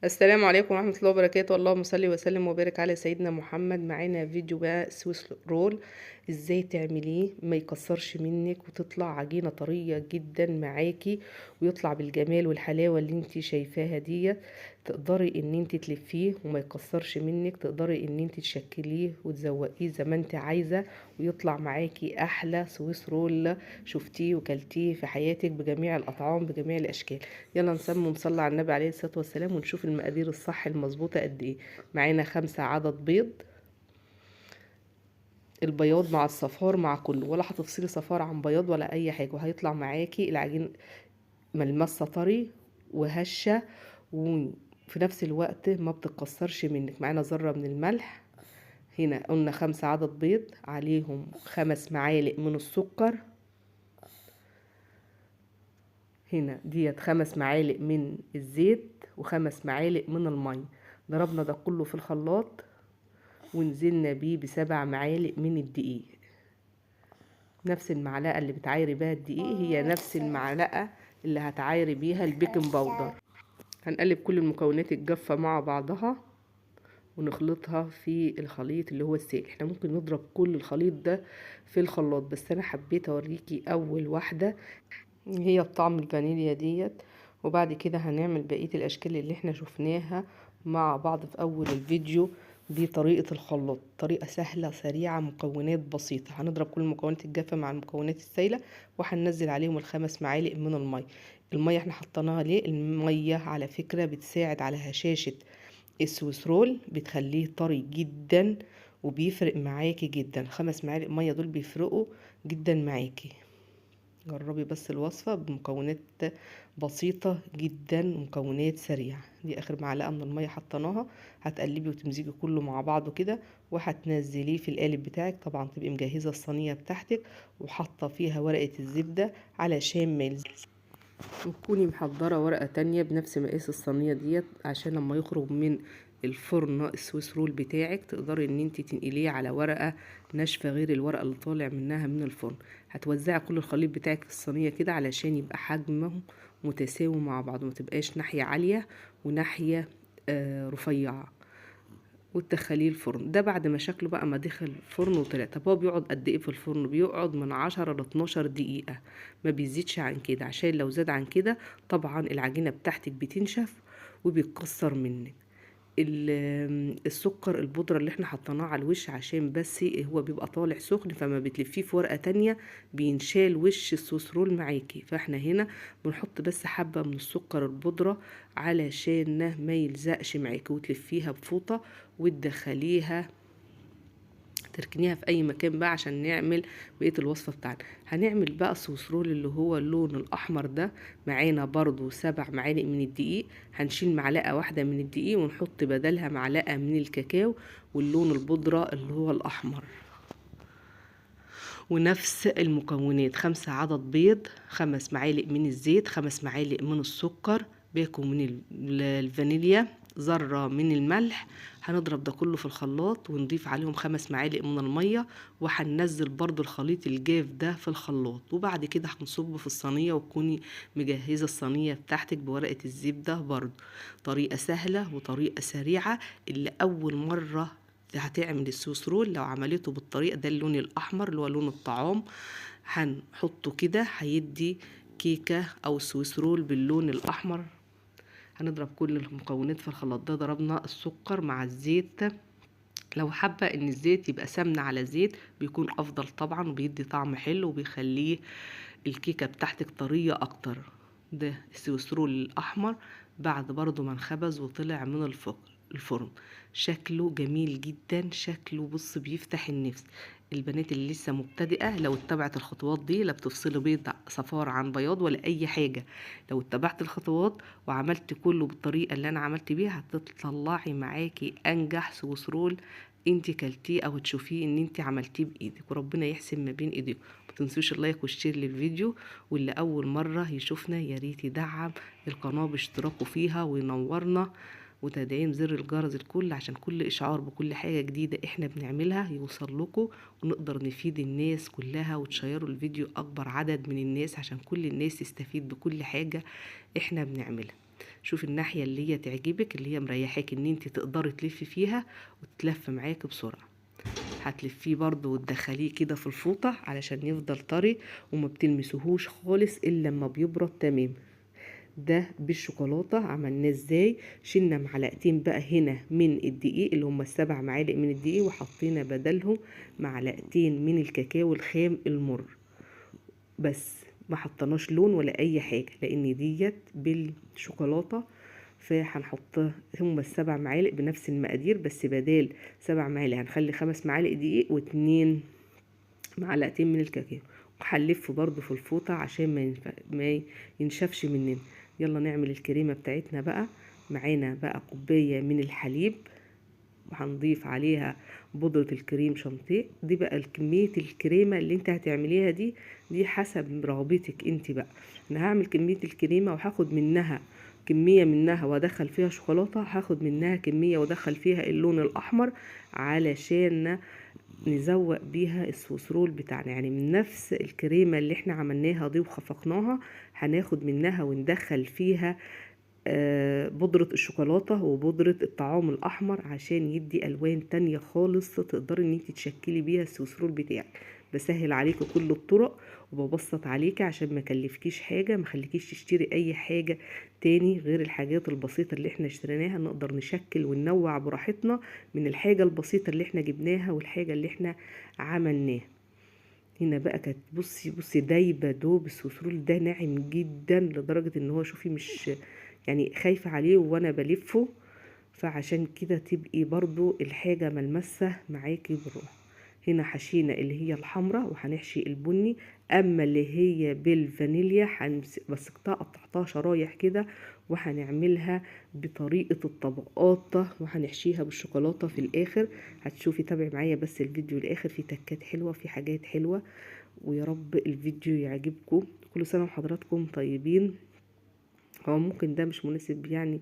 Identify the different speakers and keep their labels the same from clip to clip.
Speaker 1: السلام عليكم ورحمة الله وبركاته. اللهم صل وسلم وبارك على سيدنا محمد. معانا فيديو بقى سويس رول، ازاي تعمليه ما يكسرش منك وتطلع عجينة طرية جدا معاكي ويطلع بالجمال والحلاوة اللي انت شايفاها دي. تقدري ان انت تلفيه وما يكسرش منك، تقدري ان انت تشكليه وتزوقيه زي ما انت عايزة ويطلع معاكي احلى سويس رول شفتيه وكلتيه في حياتك بجميع الاطعام بجميع الاشكال. يلا نسمي ونصلي على النبي عليه الصلاة والسلام ونشوف المقادير الصح المظبوطة قد ايه. معانا 5 عدد بيض، البياض مع الصفار مع كله، ولا هتفصلي صفار عن بياض ولا اي حاجة، وهيطلع معاكي العجين ملمسة طري وهشة وفي نفس الوقت ما بتتكسرش منك. معانا ذرة من الملح، هنا قلنا 5 عدد بيض عليهم 5 معالق من السكر، هنا ديت 5 معالق من الزيت و5 معالق من المية. ضربنا ده كله في الخلاط ونزلنا بيه ب7 معالق من الدقيق. نفس المعلقة اللي بتعايري بيها الدقيق هي نفس المعلقة اللي هتعايري بيها البيكنج باودر. هنقلب كل المكونات الجافة مع بعضها ونخلطها في الخليط اللي هو السائل. احنا ممكن نضرب كل الخليط ده في الخلاط، بس انا حبيت اوريكي اول واحدة هي بطعم الفانيليا ديت، وبعد كده هنعمل بقية الاشكال اللي احنا شفناها مع بعض في اول الفيديو. دي طريقة الخلاط، طريقة سهلة سريعة مكونات بسيطة. هنضرب كل المكونات الجافة مع المكونات السائلة وهننزل عليهم ال5 معالق من المية. المية احنا حطيناها ليه؟ المية على فكرة بتساعد على هشاشة السويس رول، بتخليه طري جدا وبيفرق معاكي جدا. 5 معالق مية دول بيفرقوا جدا معاكي. جربي بس الوصفة بمكونات بسيطة جدا ومكونات سريعة. دي اخر معلقة من المية حطيناها، هتقلبي وتمزجي كله مع بعضه كده وهتنزليه في القالب بتاعك. طبعا تبقي مجهزة الصينية بتاعتك وحاطة فيها ورقة الزبدة علشان ما يلزقش، وتكوني محضرة ورقة تانية بنفس مقاس الصينية ديت عشان لما يخرج من الفرن السويس رول بتاعك تقدري ان انت تنقليه على ورقة ناشفة غير الورقة اللي طالع منها من الفرن. هتوزعي كل الخليط بتاعك في الصينية كده علشان يبقى حجمه متساوي مع بعض، ما تبقاش ناحية عالية وناحية رفيعة، وتدخليه الفرن. ده بعد ما شكله بقى ما دخل الفرن وطلع. طب هو بيقعد قد ايه في الفرن؟ بيقعد من 10 ل 12 دقيقة، ما بيزيدش عن كده، عشان لو زاد عن كده طبعا العجينة بتاعتك بتنشف وبيتكسر منك. السكر البودرة اللي احنا حطيناه على الوش عشان بس هو بيبقى طالع سخن، فما بتلفيه في ورقة تانية بينشال وش السويس رول معاكي. فاحنا هنا بنحط بس حبة من السكر البودرة علشان ما يلزقش معاكي، وتلفيها بفوطة وتدخليها تركنيها في اي مكان بقى عشان نعمل بقيه الوصفه بتاعنا. هنعمل بقى سويس رول اللي هو اللون الاحمر ده. معانا برضو 7 معالق من الدقيق، هنشيل معلقه واحده من الدقيق ونحط بدلها معلقه من الكاكاو واللون البودره اللي هو الاحمر. ونفس المكونات 5 عدد بيض، 5 معالق من الزيت، 5 معالق من السكر، باكو من الفانيليا، ذرة من الملح. هنضرب ده كله في الخلاط ونضيف عليهم 5 معالق من المية، وهننزل برضو الخليط الجاف ده في الخلاط. وبعد كده هنصبه في الصينية وتكوني مجهزة الصينية بتاعتك بورقة الزبدة. برضو طريقة سهلة وطريقة سريعة، اللي أول مرة هتعمل السويس رول لو عملته بالطريقة ده اللون الأحمر اللي هو لون الطعام هنحطه كده هيدي كيكة أو سويس رول باللون الأحمر. هنضرب كل المكونات في الخلاط ده. ضربنا السكر مع الزيت، لو حابة ان الزيت يبقى سمنة على زيت بيكون افضل طبعا وبيدي طعم حلو وبيخليه الكيكة بتاعتك طرية اكتر. ده السويس رول الاحمر بعد برضو ما انخبز وطلع من الفرن. شكله جميل جدا، شكله بص بيفتح النفس. البنات اللي لسه مبتدئة لو اتبعت الخطوات دي لا بتفصلي بيض صفار عن بياض ولا اي حاجة. لو اتبعت الخطوات وعملت كله بالطريقة اللي انا عملت بيها هتطلعي معاكي انجح سويس رول انت كلتيه او تشوفيه ان انت عملتيه بايدك، وربنا يحسن ما بين ايديكم. ما تنسوش اللايك والشير للفيديو، واللي اول مره يشوفنا يا ريت يدعم القناه باشتراكه فيها وينورنا وتدعيم زر الجرس الكل عشان كل اشعار بكل حاجه جديده احنا بنعملها يوصل لكم ونقدر نفيد الناس كلها. وتشيروا الفيديو اكبر عدد من الناس عشان كل الناس تستفيد بكل حاجه احنا بنعملها. شوف الناحية اللي هي تعجبك، اللي هي مريحاك ان انت تقدري تلفي فيها وتلف معاكي بسرعة. هتلفيه برضو وتدخليه كده في الفوطة علشان يفضل طري وما بتلمسوهوش خالص الا لما بيبرد تمام. ده بالشوكولاتة عملناه ازاي؟ شلنا معلقتين بقى هنا من الدقيق اللي هما ال7 معالق من الدقيق، وحطينا بدلهم معلقتين من الكاكاو الخام المر بس، ما حطناش لون ولا اي حاجة لان ديت بالشوكولاتة. فهنحط هما ال7 معالق بنفس المقادير، بس بدال 7 معالق هنخلي 5 معالق دقيق و2 معلقتين من الكاكاو. وهنلفه برضو في الفوطة عشان ما ينشفش مننا. يلا نعمل الكريمة بتاعتنا بقى. معانا بقى كوباية من الحليب، وهنضيف عليها بودرة الكريم شانتيه. دي بقى كمية الكريمة اللي انت هتعمليها دي حسب رغبتك انت بقى. انا هعمل كمية الكريمة وهاخد منها كمية منها وادخل فيها شوكولاتة، هاخد منها كمية وادخل فيها اللون الاحمر علشان نزوق بيها السويسرول بتاعنا. يعني من نفس الكريمة اللي احنا عملناها دي وخفقناها، هناخد منها وندخل فيها بودرة الشوكولاتة وبودرة الطعام الأحمر عشان يدي ألوان تانية خالص تقدري ان انت تشكلي بيها السويسرول بتاعك. بسهل عليكي كل الطرق وببسط عليكي عشان ما كلفكيش حاجة، ما خليكيش تشتري اي حاجة تاني غير الحاجات البسيطة اللي احنا اشتريناها. نقدر نشكل وننوع براحتنا من الحاجة البسيطة اللي احنا جبناها والحاجة اللي احنا عملناها. هنا بقى كانت بصي دايبه دوب. السويسرول ده ناعم جدا لدرجه ان هو شوفي مش يعني خايفه عليه وانا بلفه، فعشان كده تبقي برضو الحاجه ملمسه معاكي بالروح. هنا حشينا اللي هي الحمراء وهنحشي البني. اما اللي هي بالفانيليا مسكتها قطعتها شرايح كده وهنعملها بطريقة الطبقات وهنحشيها بالشوكولاتة في الاخر. هتشوفي تابعي معايا بس الفيديو الاخر، في تكات حلوة في حاجات حلوة. ويا رب الفيديو يعجبكم. كل سنة وحضراتكم طيبين. هو ممكن ده مش مناسب يعني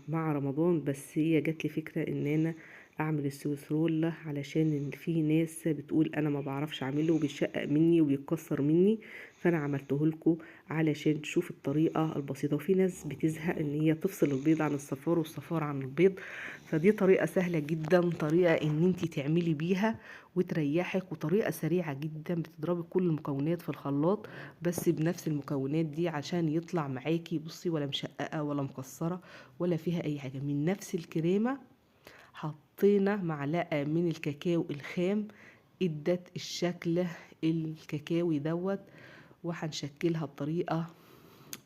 Speaker 1: مع رمضان، بس هي جات لي فكرة ان انا اعمل السويس رول علشان في ناس بتقول انا ما بعرفش اعمله وبيتشقق مني وبيتكسر مني، فانا عملته لكم علشان تشوف الطريقة البسيطة. وفي ناس بتزهق ان هي تفصل البيض عن الصفار والصفار عن البيض، فدي طريقة سهلة جدا، طريقة ان انتي تعملي بيها وتريحك، وطريقة سريعة جدا. بتضربي كل المكونات في الخلاط بس بنفس المكونات دي عشان يطلع معاكي بصي ولا مشققة ولا مكسرة ولا فيها اي حاجة. من نفس الكريمة حطينا معلقة من الكاكاو الخام ادت الشكل الكاكاوي دوت. وهنشكلها بطريقة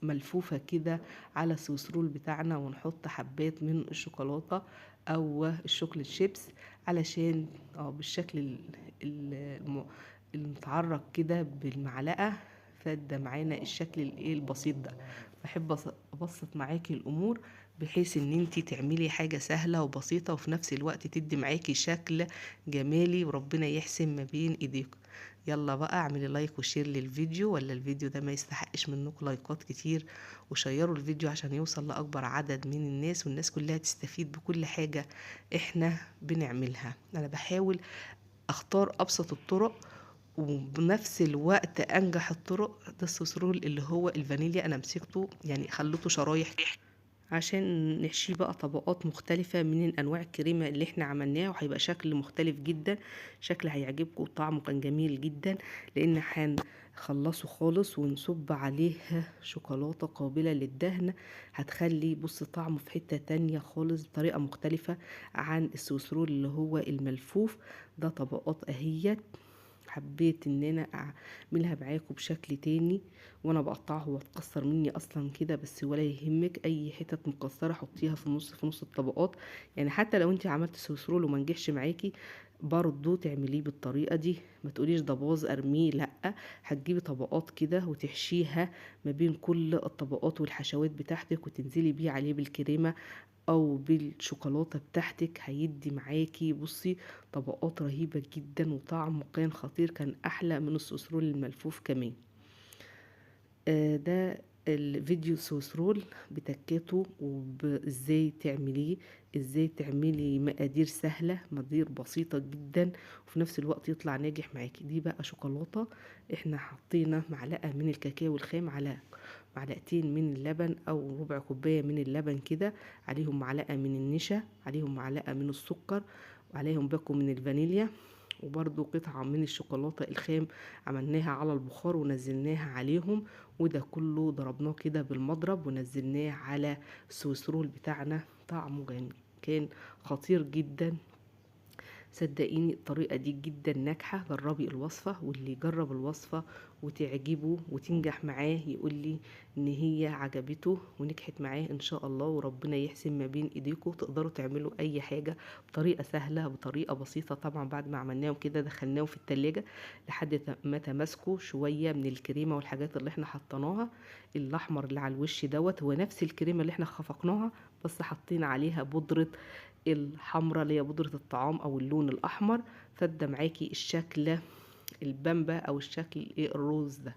Speaker 1: ملفوفة كده على السويسرول بتاعنا، ونحط حبات من الشوكولاتة او الشوكليت شيبس علشان بالشكل المتعرق كده بالمعلقة. فده معانا الشكل البسيط ده. بحب ابسط معاكي الامور بحيث ان انتي تعملي حاجة سهلة وبسيطة وفي نفس الوقت تدي معاكي شكل جمالي، وربنا يحسن ما بين ايديكم. يلا بقى اعملي لايك وشير للفيديو، ولا الفيديو ده ما يستحقش منكم لايكات كتير، وشيروا الفيديو عشان يوصل لاكبر عدد من الناس والناس كلها تستفيد بكل حاجة احنا بنعملها. انا بحاول اختار ابسط الطرق وبنفس الوقت انجح الطرق. ده السوسرول اللي هو الفانيليا انا مسكته يعني خليته شرايح عشان نحشيه بقى طبقات مختلفة من انواع الكريمة اللي احنا عملناها، وهيبقى شكل مختلف جدا. شكل هيعجبكم وطعمه كان جميل جدا، لان هنخلصه خالص ونصب عليه شوكولاتة قابلة للدهن. هتخلي بص طعمه في حتة تانية خالص بطريقة مختلفة عن السويسرول اللي هو الملفوف. ده طبقات اهيت. حبيت ان انا اعملها معاكم بشكل تاني، وانا بقطعه هو اتكسر مني اصلا كده، بس ولا يهمك اي حتت مكسره حطيها في نص الطبقات. يعني حتى لو انت عملت سويسرول وما نجحش معاكي برضو تعمليه بالطريقه دي، ما تقوليش ده باظ ارميه، لا. هتجيبي طبقات كده وتحشيها ما بين كل الطبقات والحشوات بتاعتك وتنزلي بيه عليه بالكريمه او بالشوكولاته بتاعتك. هيدي معاكي بصي طبقات رهيبه جدا وطعمه كان خطير، كان احلى من السويسرول الملفوف كمان. ده الفيديو سويسرول بتكاته وازاي تعمليه، ازاي تعملي مقادير سهله مقادير بسيطه جدا وفي نفس الوقت يطلع ناجح معاكي. دي بقى شوكولاته، احنا حطينا معلقه من الكاكاو الخام على معلقتين من اللبن او ربع كوباية من اللبن كده، عليهم معلقة من النشا، عليهم معلقة من السكر، وعليهم باكو من الفانيليا، وبرضو قطعة من الشوكولاتة الخام عملناها على البخار ونزلناها عليهم. وده كله ضربناه كده بالمضرب ونزلناه على السويس رول بتاعنا. طعمه جميل، كان خطير جدا. صدقيني الطريقة دي جدا ناجحة، جربي الوصفة، واللي يجرب الوصفة وتعجبه وتنجح معاه يقول لي ان هي عجبته ونجحت معاه ان شاء الله. وربنا يحسن ما بين ايديكم، تقدروا تعملوا اي حاجة بطريقة سهلة بطريقة بسيطة. طبعا بعد ما عملناهم كده دخلناهم في التلاجة لحد ما تماسكوا شوية من الكريمة والحاجات اللي احنا حطيناها. الاحمر اللي على الوش دوت هو نفس الكريمة اللي احنا خفقناها، بس حطينا عليها بودرة الحمرة اللي هي بودرة الطعام او اللون الاحمر، فده معاكي الشكل البامبا او الشكل الروز ده.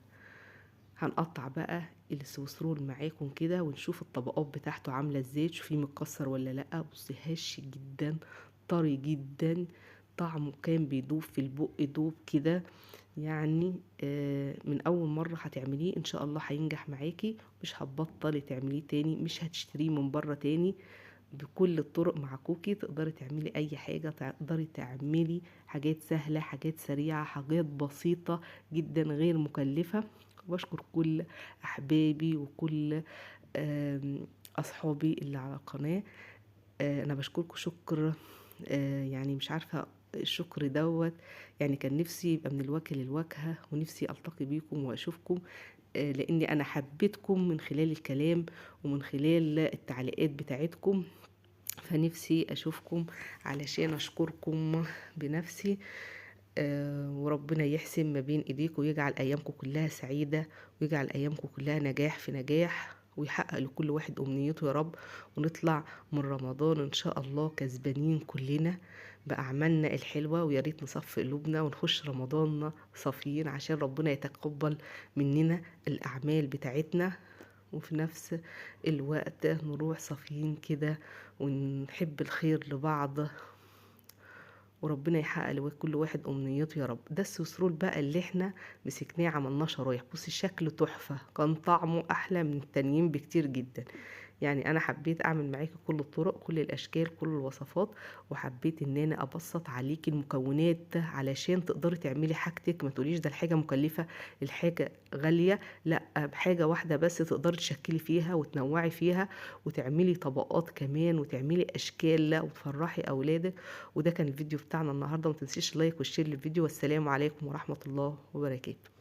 Speaker 1: هنقطع بقى السويس رول معاكم كده ونشوف الطبقات بتاعته عامله ازاي، تشوفيه متكسر ولا لا. بصي هش جدا، طري جدا، طعمه كان بيدوب في البق دوب كده يعني. من اول مره هتعمليه ان شاء الله هينجح معاكي، مش هتبطلي تعمليه تاني، مش هتشتريه من بره تاني. بكل الطرق مع كوكي تقدري تعملي اي حاجة، تقدري تعملي حاجات سهلة، حاجات سريعة، حاجات بسيطة جدا غير مكلفة. وبشكر كل احبابي وكل اصحابي اللي على القناة. انا بشكركم شكر يعني مش عارفة الشكر دوت، يعني كان نفسي يبقى من الوجه للوجه، ونفسي التقي بيكم واشوفكم، لاني انا حبيتكم من خلال الكلام ومن خلال التعليقات بتاعتكم. فنفسي اشوفكم علشان اشكركم بنفسي. وربنا يحسن ما بين ايديكم ويجعل ايامكم كلها سعيدة، ويجعل ايامكم كلها نجاح في نجاح، ويحقق لكل واحد امنيته يا رب. ونطلع من رمضان ان شاء الله كسبانين كلنا باعمالنا الحلوة، ويا ريت نصفي قلوبنا ونخش رمضان صافيين عشان ربنا يتقبل مننا الاعمال بتاعتنا، وفي نفس الوقت نروح صافيين كده ونحب الخير لبعض، وربنا يحقق لكل واحد امنيته يا رب. ده السوسرول بقى اللي احنا مسكناه عملناه شرايح. بصي شكله تحفة، كان طعمه احلى من التانيين بكتير جدا. يعني انا حبيت اعمل معاكي كل الطرق، كل الاشكال، كل الوصفات، وحبيت ان انا ابسط عليكي المكونات علشان تقدري تعملي حاجتك. ما تقوليش ده الحاجه مكلفه، الحاجه غاليه، لا، بحاجه واحده بس تقدري تشكلي فيها وتنوعي فيها وتعملي طبقات كمان وتعملي اشكال، لا، وتفرحي اولادك. وده كان الفيديو بتاعنا النهارده. ما تنسيش لايك والشير للفيديو، والسلام عليكم ورحمه الله وبركاته.